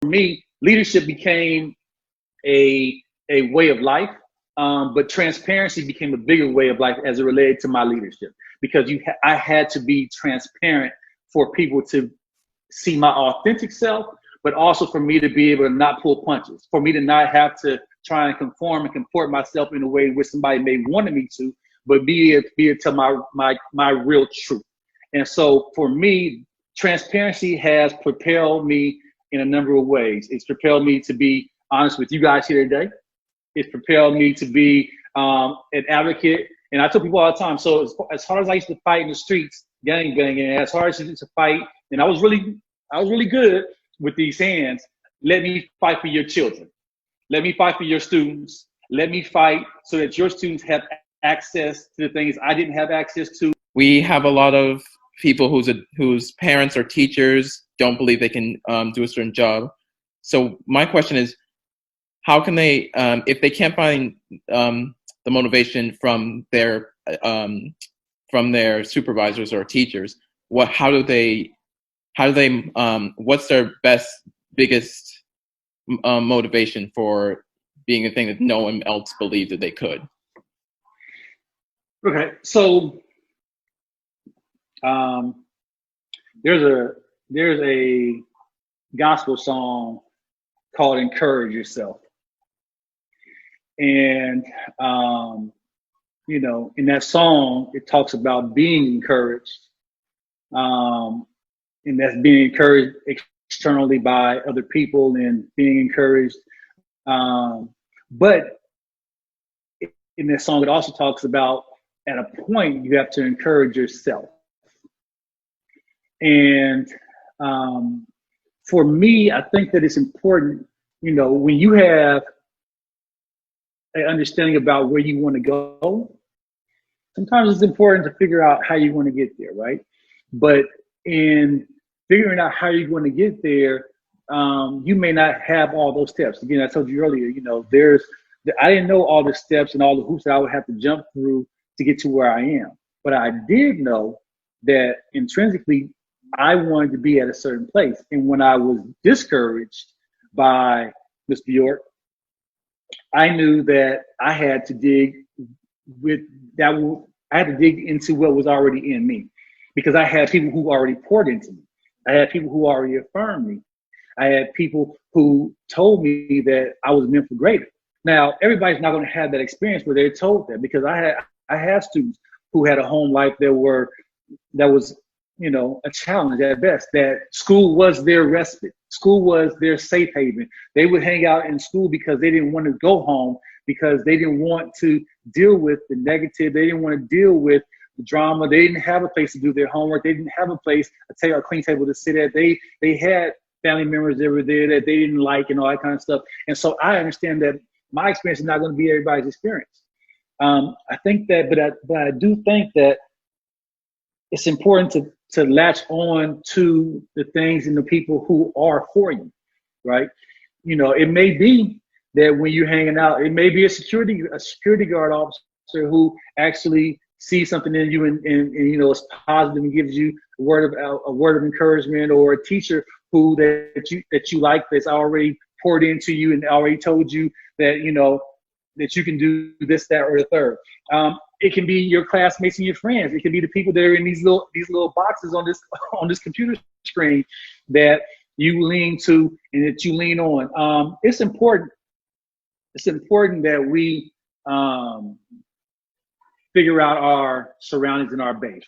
me, leadership became a way of life, but transparency became a bigger way of life as it related to my leadership, because I had to be transparent for people to see my authentic self, but also for me to be able to not pull punches, for me to not have to try and conform and comport myself in a way where somebody may wanted me to, but be able to tell my real truth. And so for me, transparency has propelled me in a number of ways. It's propelled me to be honest with you guys here today. It's propelled me to be an advocate. And I tell people all the time, so as hard as I used to fight in the streets, gang banging, as hard as I used to fight, and I was really good with these hands, let me fight for your children. Let me fight for your students. Let me fight so that your students have access to the things I didn't have access to. We have a lot of people whose parents or teachers don't believe they can do a certain job. So my question is, how can they, if they can't find the motivation from their supervisors or teachers, what's their biggest motivation for being a thing that no one else believed that they could? Okay, so there's a gospel song called "Encourage Yourself," and you know, in that song, it talks about being encouraged, and that's being encouraged externally by other people and being encouraged. But in that song, it also talks about at a point you have to encourage yourself. And for me, I think that it's important, you know, when you have an understanding about where you want to go, sometimes it's important to figure out how you want to get there, right? But in figuring out how you're going to get there, you may not have all those steps. Again, I told you earlier, you know, I didn't know all the steps and all the hoops that I would have to jump through to get to where I am. But I did know that intrinsically, I wanted to be at a certain place. And when I was discouraged by Mr. York, I knew that I had to dig into what was already in me, because I had people who already poured into me. I had people who already affirmed me. I had people who told me that I was meant for greater. Now, everybody's not going to have that experience where they're told that, because I had students who had a home life that was, you know, a challenge at best, that school was their respite. School was their safe haven. They would hang out in school because they didn't want to go home, because they didn't want to deal with the negative. They didn't want to deal with the drama. They didn't have a place to do their homework. They didn't have a place, a clean table to sit at. They had family members that were there that they didn't like and all that kind of stuff. And so I understand that my experience is not going to be everybody's experience. I think that, but I do think that it's important to latch on to the things and the people who are for you, right? You know, it may be that when you're hanging out, it may be a security guard officer who actually sees something in you and you know, is positive and gives you a word of encouragement, or a teacher who that you like, that's already poured into you and already told you that, you know, that you can do this, that, or the third. It can be your classmates and your friends. It can be the people that are in these little boxes on this computer screen that you lean to and that you lean on. It's important. It's important that we figure out our surroundings and our base.